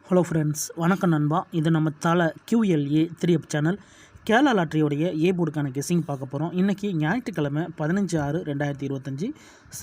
Hello friends, வணக்கம் நண்பா. இது நம்ம தலை QLA 3 சேனல் கேரளா லாட்டரியோடைய ஏ போர்டுக்கான கெஸ்ஸிங் பார்க்க போகிறோம். இன்றைக்கி ஞாயிற்றுக்கிழமை 15/6/2025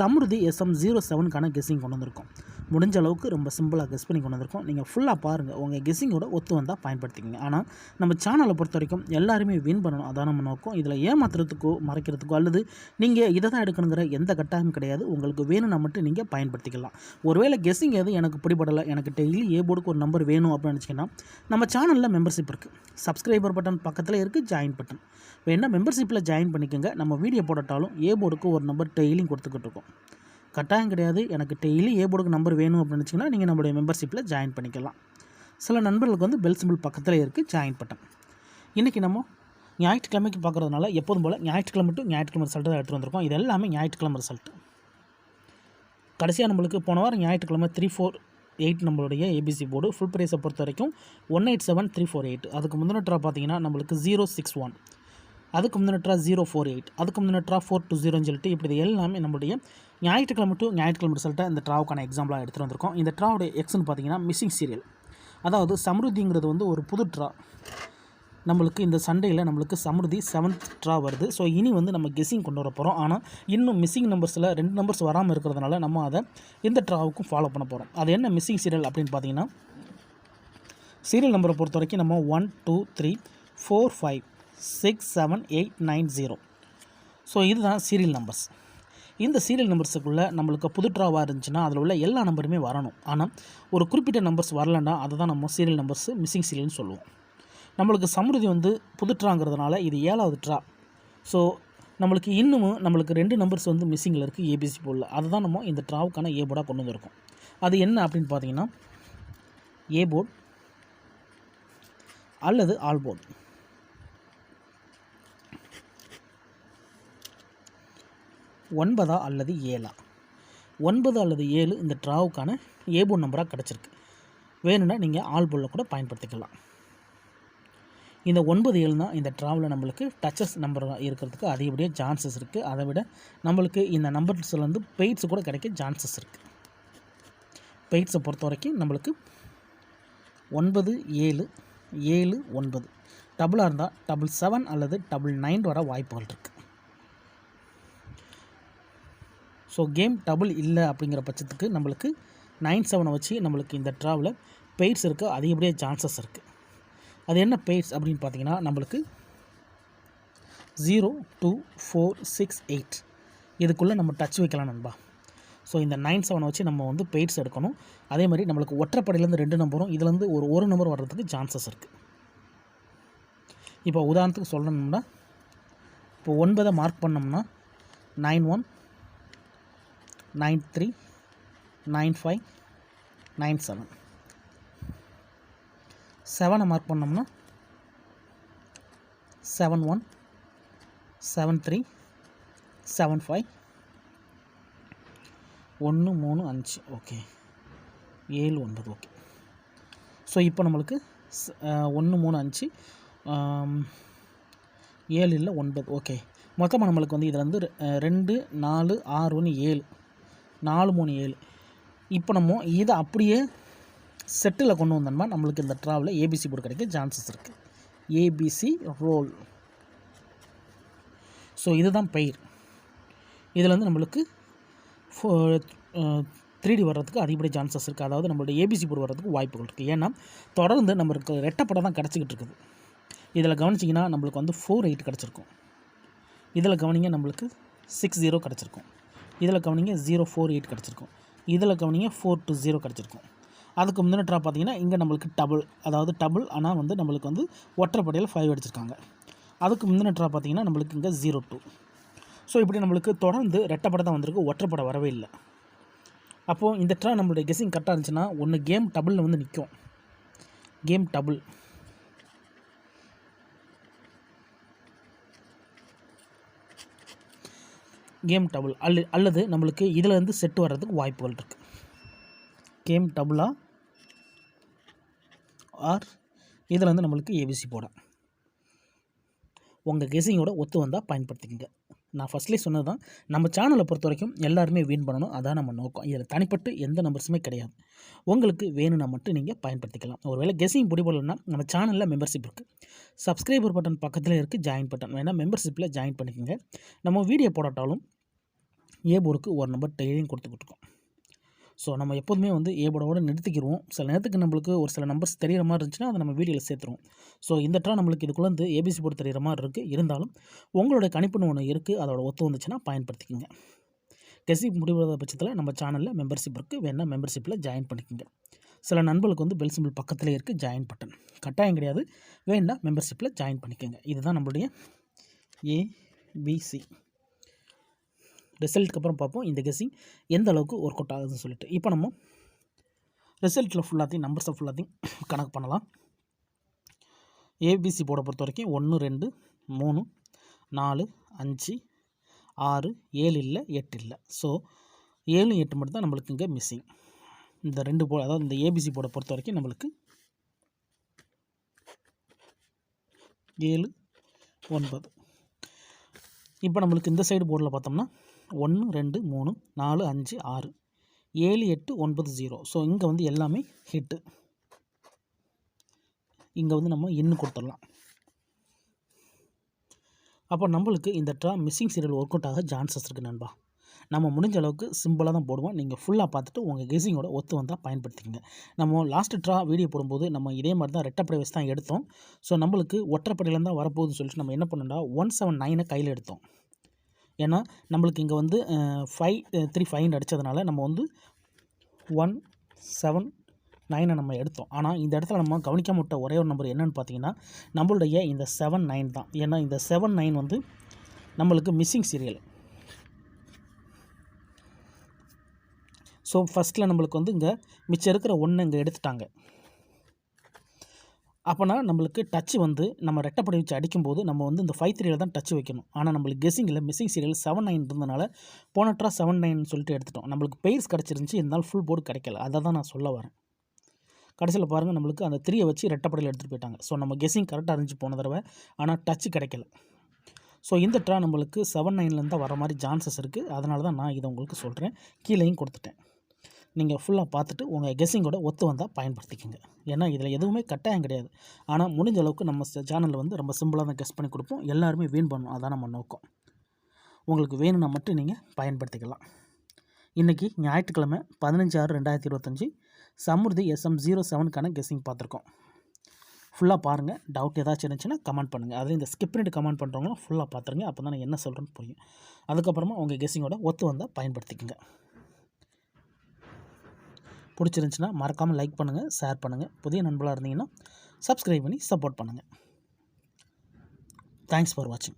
சம்ருதி SM07க்கான கெஸ்ஸிங் கொண்டு வந்திருக்கோம். முடிஞ்ச அளவுக்கு ரொம்ப சிம்பிளாக கெஸ் பண்ணி கொண்டு வந்திருக்கோம். நீங்கள் ஃபுல்லாக பாருங்கள், உங்கள் கெஸ்ஸிங்கோட ஒத்து வந்தால் பயன்படுத்திக்கங்க. ஆனால் நம்ம சேனலை பொறுத்த வரைக்கும் எல்லாருமே வின் பண்ணணும், அதான் நம்ம நோக்கம். இதில் ஏமாத்துறதுக்கோ மறைக்கிறதுக்கோ அல்லது நீங்கள் இதை தான் எடுக்கணுங்கிற எந்த கட்டாயம் கிடையாது. உங்களுக்கு வேணும்னா மட்டும் நீங்கள் பயன்படுத்திக்கலாம். ஒருவேளை கெஸ்ஸிங் எது எனக்கு பிடிபடலை, எனக்கு டெய்லி ஏ போர்டுக்கு ஒரு நம்பர் வேணும் அப்படின்னு நினச்சிங்கன்னா நம்ம சேனலில் மெம்பர்ஷிப் இருக்குது. சப்ஸ்கிரைபர் பட்டன் பக்கத்தில் இருக்குது, ஜாயின் பட்டன் வேணால் மெம்பர்ஷிப்பில் ஜாயின் பண்ணிக்கோங்க. நம்ம வீடியோ போடட்டாலும் ஏ போர்டுக்கு ஒரு நம்பர் டெய்லியும் கொடுத்துக்கிட்டு இருக்கோம். கட்டாயம் கிடையாது. எனக்கு டெய்லி ஏ போர்டுக்கு நம்பர் வேணும் அப்படின்னு நினச்சிங்கன்னா நீங்கள் நம்மளுடைய மெம்பர்ஷிப்பில் ஜாயின் பண்ணிக்கலாம். சில நண்பர்களுக்கு வந்து பெல் சிம்பிள் பக்கத்தில் இருக்குது, ஜாயின் பட்டன். இன்றைக்கி நம்ம ஞாயிற்றுக்கிழமைக்கு பார்க்குறதுனால எப்போதும் போல் ஞாயிற்றுக்கிழமை டு ஞாயிற்றுக்கிழமை ரிசல்ட்டு தான் எடுத்துகிட்டு வந்திருக்கோம். இது எல்லாமே ஞாயிற்றுக்கிழமை ரிசல்ட்டு. கடைசியாக நம்மளுக்கு போன வாரம் ஞாயிற்றுக்கிழமை 348 நம்மளுடைய ஏபிசி போர்டு ஃபுல் ப்ரைஸை பொறுத்த வரைக்கும் 187,348. அதுக்கு முந்தின ட்ரா பார்த்தீங்கன்னா நம்மளுக்கு 061, அதுக்கு முந்தின ட்ரா 048, அதுக்கு முந்தின ட்ரா 420 சொல்லிட்டு இப்படி இது எல்லாமே நம்மளுடைய ஞாயிற்றுக்கிழமை டு ஞாயிற்றுக்கிழமை ரிசல்ட்டை இந்த ட்ராவுக்கான எக்ஸாம்பிளாக எடுத்துகிட்டு வந்திருக்கோம். இந்த ட்ராவுடைய எக்ஸ்ன்னு பார்த்தீங்கன்னா மிஸ்ஸிங் சீரியல், அதாவது சம்ருதிங்கிறது வந்து ஒரு புது ட்ரா. நம்மளுக்கு இந்த சண்டேயில் நம்மளுக்கு சம்ருதி 7th ட்ரா வருது. ஸோ இனி வந்து நம்ம கெஸ்ஸிங் கொண்டு வர போகிறோம். ஆனால் இன்னும் மிஸ்ஸிங் நம்பர்ஸில் 2 நம்பர்ஸ் வராமல் இருக்கிறதுனால நம்ம அதை இந்த ட்ராவுக்கும் ஃபாலோ பண்ண போகிறோம். அது என்ன மிஸ்ஸிங் சீரியல் அப்படின்னு பார்த்தீங்கன்னா, சீரியல் நம்பரை பொறுத்த வரைக்கும் நம்ம 1 2 3 4 5 6 7 8 9 0. ஸோ இதுதான் சீரியல் நம்பர்ஸ். இந்த சீரியல் நம்பர்ஸுக்குள்ளே நம்மளுக்கு புது ட்ராவாக இருந்துச்சுன்னா அதில் உள்ள எல்லா நம்பருமே வரணும். ஆனால் ஒரு குறிப்பிட்ட நம்பர்ஸ் வரலன்னா அதை தான் நம்ம சீரியல் நம்பர்ஸ் மிஸ்ஸிங் சீரியல்னு சொல்லுவோம். நம்மளுக்கு சம்ருதி வந்து புது ட்ராங்கிறதுனால இது 7வது ட்ரா. ஸோ நம்மளுக்கு இன்னமும் நம்மளுக்கு 2 நம்பர்ஸ் வந்து மிஸ்ஸிங்கில் இருக்குது ஏபிசி போர்டில். அதை தான் நம்ம இந்த ட்ராவுக்கான ஏ போர்டாக கொண்டு வந்திருக்கோம். அது என்ன அப்படின்னு பார்த்தீங்கன்னா, ஏ போர்டு அல்லது ஆல் போர்டு. ஒன்பதா அல்லது 7. 9 அல்லது 7 இந்த ட்ராவுக்கான ஏ போர்டு நம்பராக கிடச்சிருக்கு. வேணும்னா நீங்கள் ஆல் போர்டில் கூட பயன்படுத்திக்கலாம். இந்த 9 7 தான் இந்த ட்ராவில் நம்மளுக்கு டச்சஸ் நம்பர் இருக்கிறதுக்கு அதிகப்படியாக சான்சஸ் இருக்குது. அதை விட நம்மளுக்கு இந்த நம்பர்ஸில் வந்து பெய்ட்ஸ் கூட கிடைக்க சான்சஸ் இருக்குது. பெய்ட்ஸை பொறுத்த வரைக்கும் நம்மளுக்கு 9 7 7 9 டபுளாக இருந்தால் 7 அல்லது 9 வர வாய்ப்புகள் இருக்குது. ஸோ கேம் டபுள் இல்லை அப்படிங்கிற பட்சத்துக்கு நம்மளுக்கு 9 7 வச்சு நம்மளுக்கு இந்த ட்ராவில் பெய்ட்ஸ் இருக்க அதிகப்படியாக சான்சஸ் இருக்குது. அது என்ன பெய்ட்ஸ் அப்படின்னு பார்த்தீங்கன்னா, நம்மளுக்கு 0 2 4 6 8 இதுக்குள்ளே நம்ம டச் வைக்கலாம் நண்பா. ஸோ இந்த 9 7 வச்சு நம்ம வந்து பெய்ட்ஸ் எடுக்கணும். அதே மாதிரி நம்மளுக்கு ஒற்றைப்படையிலேருந்து 2 நம்பரும் இதுலேருந்து ஒரு நம்பர் வர்றதுக்கு சான்சஸ் இருக்குது. இப்போ உதாரணத்துக்கு சொல்லணும்னா, இப்போ 9 மார்க் பண்ணோம்னா 91 93 95 97. 7 மார்க் பண்ணோம்னா 71 73 75 1 3 5. ஓகே, 7 9. ஓகே, ஸோ இப்போ நம்மளுக்கு 1 3 5 7 இல்லை 9. ஓகே, மொத்தமாக நம்மளுக்கு வந்து இதில் வந்து 2 4 6 1 7 4 3 7. இப்போ நம்ம இதை அப்படியே செட்டில் கொண்டு வந்தோம்னா நம்மளுக்கு இந்த ட்ராவில் ஏபிசி போர்டு கிடைக்க சான்சஸ் இருக்குது. ABC roll. ஸோ இதுதான் பெயர். இதில் வந்து நம்மளுக்கு 3D வர்றதுக்கு அதிகப்படி சான்சஸ் இருக்குது. அதாவது நம்மளுடைய ஏபிசி போர்டு வர்றதுக்கு வாய்ப்புகள் இருக்குது. ஏன்னா தொடர்ந்து நம்மளுக்கு ரெட்டப்படம் தான் கிடச்சிக்கிட்டு இருக்குது. இதில் கவனிச்சிங்கன்னா நம்மளுக்கு வந்து 4 8 கிடச்சிருக்கும். இதில் கவனிங்க நம்மளுக்கு 6 0 கிடச்சிருக்கும். இதில் கவனிங்க 0 4 8 கிடச்சிருக்கும். இதில் கவனிங்க 4 2 0 கிடச்சிருக்கும். அதுக்கு முந்தின ட்ரா பார்த்தீங்கன்னா இங்கே நம்மளுக்கு டபுள், அதாவது டபுள் ஆனால் வந்து நம்மளுக்கு வந்து ஒற்றைப்படையில் 5 அடிச்சிருக்காங்க. அதுக்கு முந்தின ட்ரா பார்த்தீங்கன்னா நம்மளுக்கு இங்கே 0 2. ஸோ இப்படி நம்மளுக்கு தொடர்ந்து ரெட்டைப்படை தான் வந்திருக்கு, ஒற்றைப்படை வரவே இல்லை. அப்போது இந்த ட்ரா நம்மளுடைய கெஸ்ஸிங் கரெக்டாக இருந்துச்சுன்னா ஒன்று கேம் டபுளில் வந்து நிற்கும். கேம் டபுள், கேம் டபுள் அல்லது நம்மளுக்கு இதில் வந்து செட்டு வர்றதுக்கு வாய்ப்புகள் இருக்குது. கேம் டபுளா ஆர் இதில் வந்து நம்மளுக்கு ஏபிசி போட உங்கள் கெஸ்ஸிங்கோட ஒத்து வந்தால் பயன்படுத்திக்கங்க. நான் ஃபஸ்ட்லேயே சொன்னது தான், நம்ம சேனலை பொறுத்த வரைக்கும் எல்லாருமே வின் பண்ணணும், அதான் நம்ம நோக்கம். இதில் தனிப்பட்டு எந்த நம்பர்ஸுமே கிடையாது. உங்களுக்கு வேணும்னா மட்டும் நீங்கள் பயன்படுத்திக்கலாம். ஒருவேளை கெஸ்ஸிங் பிடிபடலைன்னா நம்ம சேனலில் மெம்பர்ஷிப் இருக்குது, சப்ஸ்கிரைபர் பட்டன் பக்கத்தில் இருக்குது, ஜாயின் பட்டன் வேணால் மெம்பர்ஷிப்பில் ஜாயின் பண்ணிக்கோங்க. நம்ம வீடியோ போடாட்டாலும் ஏ போர்டுக்கு ஒரு நம்பர் டெய்லியும் கொடுத்துக்கிட்டு இருக்கோம். ஸோ நம்ம எப்போதுமே வந்து ஏ போர்டோட நிறுத்திக்கிடுவோம். சில நேரத்துக்கு நம்மளுக்கு ஒரு சில நம்பர்ஸ் தெரிகிற மாதிரி இருந்துச்சுன்னா அதை நம்ம வீடியோவில் சேர்த்துருவோம். ஸோ இந்த ட்ரா நம்மளுக்கு இதுக்குள்ளே வந்து ஏபிசி போர்டு தெரிகிற மாதிரி இருக்குது. இருந்தாலும் உங்களோட கணிப்புன்னு ஒன்று இருக்குது, அதோட ஒத்து வந்துச்சுன்னா பயன்படுத்திக்கோங்க. கெஸ்ஸிங் முடிவாத பட்சத்தில் நம்ம சேனலில் மெம்பர்ஷிப் இருக்குது, வேணால் மெம்பர்ஷிப்பில் ஜாயின் பண்ணிக்கோங்க. சில நண்பர்களுக்கு வந்து பெல் சிம்பிள் பக்கத்திலே இருக்குது, ஜாயின் பட்டன் கட்டாயம் கிடையாது, வேணால் மெம்பர்ஷிப்பில் ஜாயின் பண்ணிக்கோங்க. இதுதான் நம்மளுடைய ஏபிசி. ரிசல்ட்டுக்கு அப்புறம் பார்ப்போம் இந்த கெஸ்ஸிங் எந்த அளவுக்கு ஒர்க் அவுட் ஆகுதுன்னு சொல்லிட்டு. இப்போ நம்ம ரிசல்ட்டில் ஃபுல்லாத்தையும் நம்பர்ஸை ஃபுல்லாத்தையும் கணக்கு பண்ணலாம். ஏபிசி போர்டை பொறுத்த வரைக்கும் 1 2 3 4 5 6 7 இல்லை 8 இல்லை. ஸோ 7 8 மட்டும் தான் நம்மளுக்கு இங்கே மிஸ்ஸிங். இந்த 2 போர்டு, அதாவது இந்த ஏபிசி போர்டை பொறுத்த வரைக்கும் நம்மளுக்கு 7 9. இப்போ நம்மளுக்கு இந்த சைடு போர்டில் பார்த்தோம்னா 1 2 3 4 5 6 7 8 9 0. ஸோ இங்கே வந்து எல்லாமே ஹிட்டு. இங்கே வந்து நம்ம இன்னும் கொடுத்துடலாம். அப்போ நம்மளுக்கு இந்த draw missing serial work out ஆக சான்சஸ் இருக்குது நண்பா. நம்ம முடிஞ்ச அளவுக்கு சிம்பிளாக தான் போடுவோம். நீங்கள் ஃபுல்லாக பார்த்துட்டு உங்கள் கெஸ்ஸிங்கோட ஒத்து வந்தால் பயன்படுத்திக்கங்க. நம்ம லாஸ்ட்டு ட்ரா வீடியோ போடும்போது நம்ம இதே மாதிரி தான் ரெட்டைப்படை வச்சு தான் எடுத்தோம். ஸோ நம்மளுக்கு ஒற்றைப்படையில் தான் வரப்போகுதுன்னு சொல்லிட்டு நம்ம என்ன பண்ணோம்னா 179 கையில் எடுத்தோம். ஏன்னா நம்மளுக்கு இங்கே வந்து 5 3 5 அடித்ததுனால நம்ம வந்து 179 நம்ம எடுத்தோம். ஆனால் இந்த இடத்துல நம்ம கவனிக்காம விட்ட ஒரே ஒரு நம்பர் என்னென்னு பார்த்தீங்கன்னா நம்மளுடைய இந்த 79 தான். ஏன்னா இந்த 79 வந்து நம்மளுக்கு மிஸ்ஸிங் சீரியல். ஸோ ஃபஸ்ட்டில் நம்மளுக்கு வந்து இங்கே மிச்சம் இருக்கிற 1 இங்கே எடுத்துட்டாங்க. அப்போனா நம்மளுக்கு டச்சு வந்து நம்ம ரெட்டைப்படை வச்சு அடிக்கும்போது நம்ம வந்து இந்த 5-3 தான் டச்சு வைக்கணும். ஆனால் நம்மளுக்கு கெஸ்ஸிங்கில் மிஸ்ஸிங் சீரியல் 7-9 இருந்ததுனால போன ட்ரா 7-9 சொல்லிட்டு எடுத்துட்டோம். நம்மளுக்கு பெயர்ஸ் கிடச்சிருந்துச்சி, இருந்தாலும் ஃபுல் போர்டு கிடைக்கல. அதை தான் நான் சொல்ல வரேன். கடைசியில் பாருங்கள் நம்மளுக்கு அந்த 3 வச்சு ரெட்டைப்படையில் எடுத்துகிட்டு போயிட்டாங்க. ஸோ நம்ம கெஸ்ஸிங் கரெக்டாக இருந்துச்சு போன தடவை, ஆனால் டச்சு கிடைக்கல. ஸோ இந்த ட்ரா நம்மளுக்கு 7-9 தான் வர மாதிரி சான்சஸ் இருக்குது. அதனால தான் நான் இதை உங்களுக்கு சொல்கிறேன். கீழேயும் கொடுத்துட்டேன். நீங்கள் ஃபுல்லாக பார்த்துட்டு உங்கள் கெஸ்ஸிங்கோட ஒத்து வந்தால் பயன்படுத்திக்கோங்க. ஏன்னா இதில் எதுவுமே கட்டாயம் கிடையாது. ஆனால் முடிஞ்ச அளவுக்கு நம்ம சேனலில் வந்து ரொம்ப சிம்பிளாக தான் கெஸ் பண்ணி கொடுப்போம். எல்லாருமே வின் பண்ணணும், அதான் நம்ம நோக்கம். உங்களுக்கு வேணும்னா மட்டும் நீங்கள் பயன்படுத்திக்கலாம். இன்றைக்கி ஞாயிற்றுக்கிழமை 15/6/2025 சமுர்தி SM07க்கான கெஸ்ஸிங் பார்த்துருக்கோம். ஃபுல்லாக பாருங்கள். டவுட் ஏதாச்சும் இருந்துச்சுன்னா கமெண்ட் பண்ணுங்கள். அதில் இந்த ஸ்கிப் பண்ணிட்டு கமெண்ட் பண்ணுறவங்களும் ஃபுல்லாக பார்த்துருங்க. அப்போ தான் நான் என்ன சொல்கிறேன்னு புரியும். அதுக்கப்புறமா உங்கள் கெஸ்ஸிங்கோட ஒத்து வந்தால் பயன்படுத்திக்கோங்க. பிடிச்சிருந்துச்சின்னா மறக்காமல் லைக் பண்ணுங்கள், ஷேர் பண்ணுங்கள். புதிய நண்பர்களாக இருந்தீங்கன்னா சப்ஸ்கிரைப் பண்ணி சப்போர்ட் பண்ணுங்கள். தேங்க்ஸ் ஃபார் வாட்சிங்.